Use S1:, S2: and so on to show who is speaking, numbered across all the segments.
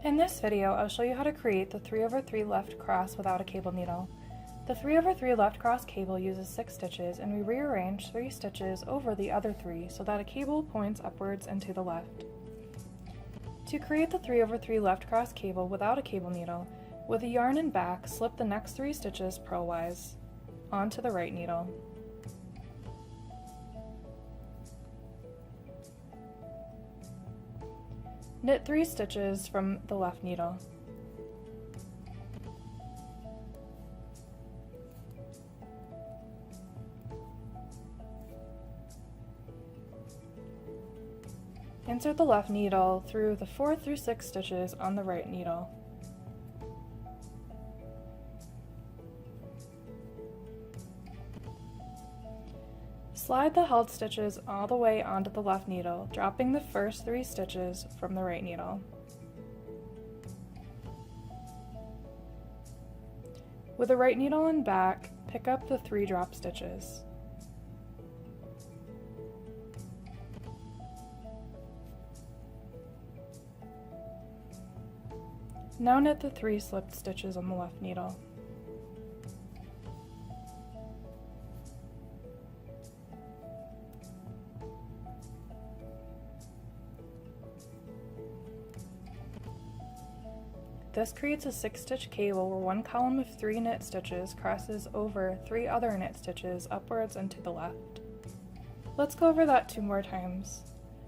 S1: In this video, I'll show you how to create the 3/3 left cross without a cable needle. The 3/3 left cross cable uses 6 stitches, and we rearrange 3 stitches over the other 3 so that a cable points upwards and to the left. To create the 3/3 left cross cable without a cable needle, with the yarn and back, slip the next 3 stitches purlwise onto the right needle. Knit 3 stitches from the left needle. Insert the left needle through the 4 through 6 stitches on the right needle. Slide the held stitches all the way onto the left needle, dropping the first 3 stitches from the right needle. With the right needle and back, pick up the 3 drop stitches. Now knit the 3 slipped stitches on the left needle. This creates a 6-stitch cable where one column of 3 knit stitches crosses over 3 other knit stitches upwards and to the left. Let's go over that 2 more times.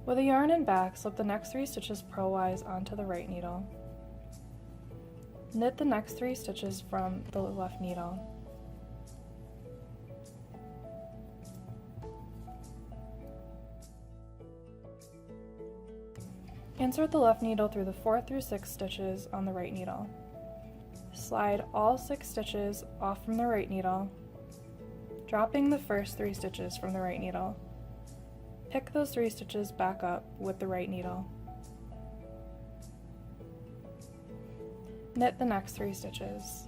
S1: With the yarn and back, slip the next 3 stitches purlwise onto the right needle. Knit the next 3 stitches from the left needle. Insert the left needle through the 4 through 6 stitches on the right needle. Slide all 6 stitches off from the right needle, dropping the first 3 stitches from the right needle. Pick those 3 stitches back up with the right needle. Knit the next 3 stitches.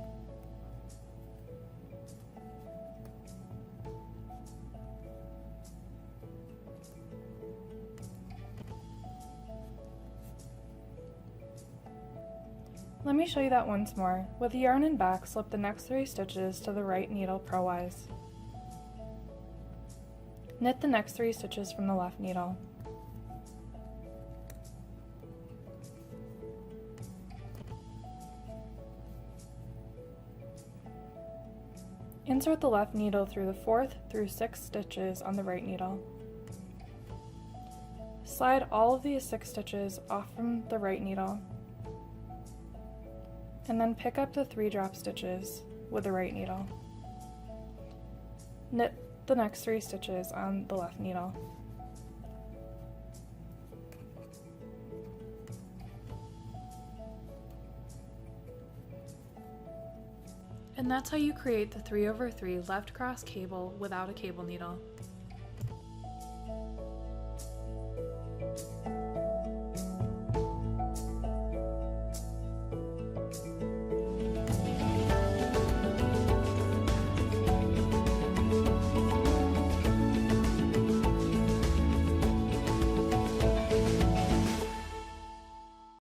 S1: Let me show you that once more. With the yarn and back, slip the next 3 stitches to the right needle purlwise. Knit the next 3 stitches from the left needle. Insert the left needle through the 4th through 6th stitches on the right needle. Slide all of these 6 stitches off from the right needle, and then pick up the 3 drop stitches with the right needle. Knit the next 3 stitches on the left needle. And that's how you create the 3/3 left cross cable without a cable needle.